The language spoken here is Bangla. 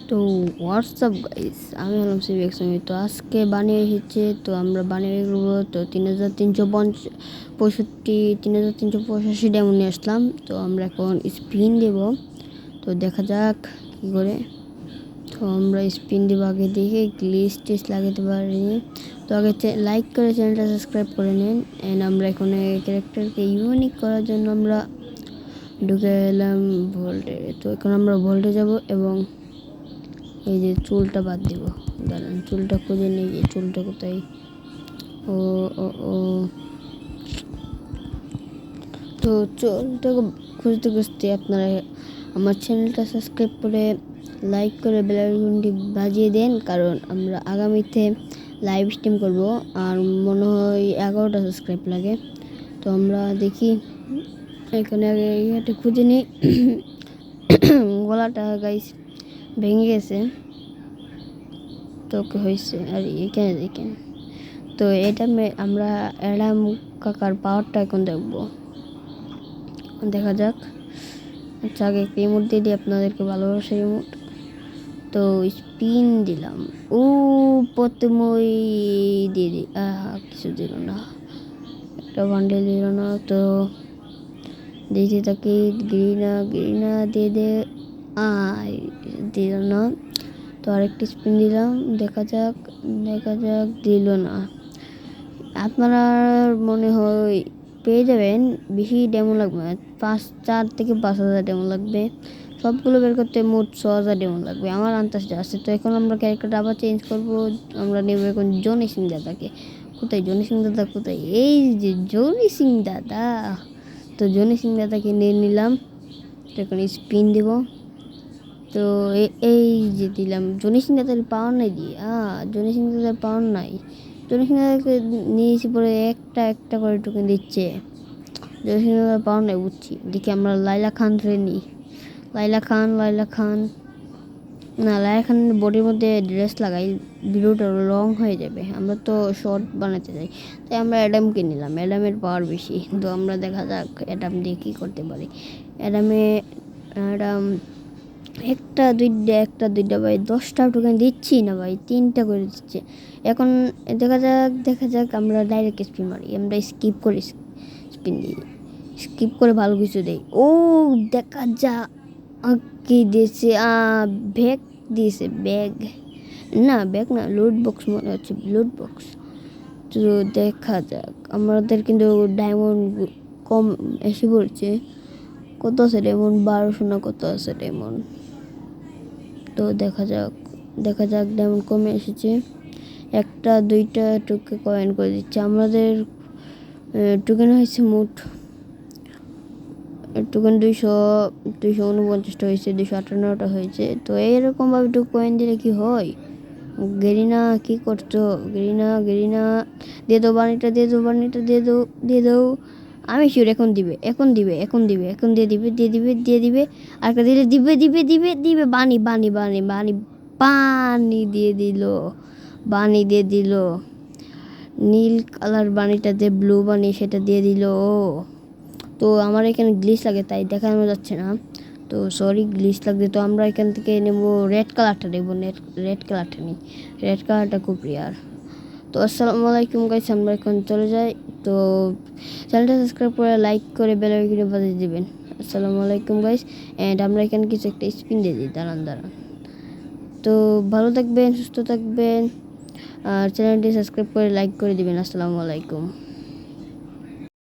তো হোয়াটসঅ্যাপ গাইস, আমি হলাম সিভিএক্স। তো আজকে বানিয়ে এসেছে, তো আমরা বানিয়ে করবো। তো 3385 ডায়মন্ড নিয়ে আসলাম। তো আমরা এখন স্পিন দেব, তো দেখা যাক কী করে। তো আমরা স্পিন দেব, আগে দেখে গ্লিচ টিচ লাগাতে পারিনি। তো আগে লাইক করে চ্যানেলটা সাবস্ক্রাইব করে নিন। অ্যান্ড আমরা এখন ক্যারেক্টারকে ইউনিক করার জন্য আমরা ঢুকে এলাম ভোল্টে। তো এখন আমরা ভোল্টে যাব এবং এই যে চুলটা বাদ দিব। দাঁড়ান, চুলটা খুঁজে নিই, যে চুলটা কোথায়। ও ও ও তো চুলটা খুঁজতে খুঁজতে আপনারা আমার চ্যানেলটা সাবস্ক্রাইব করে লাইক করে বেল আইকনটি বাজিয়ে দেন, কারণ আমরা আগামীতে লাইভ স্ট্রিম করব। আর মনে হয় 11টা সাবস্ক্রাইব লাগে। তো আমরা দেখি, এখানে আগে এটা খুঁজে নিই। গলাটা গাইস ভেঙে গেছে, তো হয়েছে। আর এখানে দেখেন, তো এটা আমরা অ্যাডাম কাকার পাওয়ারটা এখন দেখবো, দেখা যাক। আচ্ছা, আগে একটা ইমোট দিয়ে দিই আপনাদেরকে, ভালোবাসার ইমোট। তো স্পিন দিলাম, ও প্রথমই দিয়ে দিই, কিছু দিল না, একটা বান্ডেল দিল না। তো দিতে থাকি, গ্রিনা দিয়ে দিল না। তো আরেকটি স্পিন দিলাম, দেখা যাক দিল না। আপনারা মনে হয় পেয়ে যাবেন, বেশি ডেমো লাগবে না, 4 থেকে 5,000 ডেমো লাগবে। সবগুলো বের করতে মোট 6,000 ডেমো লাগবে আমার আন্দাজে আছে। তো এখন আমরা ক্যারেক্টারটা আবার চেঞ্জ করব। আমরা নেব এখন জনি সিং দাদাকে। কোথায় জনি সিং দাদা, কোথায়? এই যে জনি সিং দাদা। তো জনি সিং দাদাকে নিয়ে নিলাম। এখন স্পিন দেব। তো এই যে দিলাম, জনি সিং দাদার পাওয়ার নাই দিয়ে, জনি সিং দাদার পাওয়ার নাই। জনি সিং দাদাকে নিয়েছি, পরে একটা করে টোকেন দিচ্ছে। জনি সিং দাদার পাওয়ার নাই, বুঝছি। দেখি আমরা লাইলা খান নিই। লাইলা খান না, লাইলা খানের বডির মধ্যে ড্রেস লাগাই, ভিডিওটা লং হয়ে যাবে। আমরা তো শর্ট বানাতে চাই, তাই আমরা অ্যাডামকে নিলাম। অ্যাডামের পাওয়ার বেশি। তো আমরা দেখা যাক অ্যাডাম দিয়ে কী করতে পারি। অ্যাডাম একটা দুইটা ভাই, 10টা টোকেন দিচ্ছি না ভাই, 3টা করে দিচ্ছে। এখন দেখা যাক আমরা ডাইরেক্ট স্পিন মারি, আমরা স্কিপ করে ভালো কিছু দেই। ও দেখা যাক কি দিয়েছে, ব্যাগ দিয়েছে, ব্যাগ না, লুট বক্স মনে হচ্ছে, লুট বক্স। তো দেখা যাক, আমাদের কিন্তু ডায়মন্ড কম এসে পড়ছে। কত আছে ডায়মন্ড? 1200 না কত আছে ডায়মন্ড। তো দেখা যাক ডায়মন্ড কমে এসেছে। 1-2টা টোকেন কয়েন করে দিচ্ছে। আমাদের টোকেন হয়েছে মোট টোকেন 249টা হয়েছে, 258টা হয়েছে। তো এইরকমভাবে একটু কয়েন দিলে কি হয়? গেরিনা কি করছো? গেরিনা দিয়ে দাও, বানিটা দিয়ে দাও। আমি শিওর এখন দিবে। আর দিলে দিবে। বানি দিয়ে দিল। নীল কালার বানিটা দিয়ে ব্লু বানি সেটা দিয়ে দিল। তো আমার এখানে গ্লিচ লাগে, তাই দেখানো যাচ্ছে না। তো সরি, গ্লিচ লাগবে। তো আমরা এখান থেকে নেব রেড কালারটা, রেড কালারটা খুব রেয়ার। তো আসসালামু আলাইকুম গাইস, আমরা এখন চলে যাই। তো চ্যানেলটা সাবস্ক্রাইব করে লাইক করে বেল আইকনে বাজিয়ে দিবেন। আসসালামু আলাইকুম গাইস। অ্যান্ড আমরা এখানে কিছু একটা স্পিন দিয়ে দিই, দাঁড়ান। তো ভালো থাকবেন, সুস্থ থাকবেন, আর চ্যানেলটি সাবস্ক্রাইব করে লাইক করে দিবেন। আসসালামু আলাইকুম।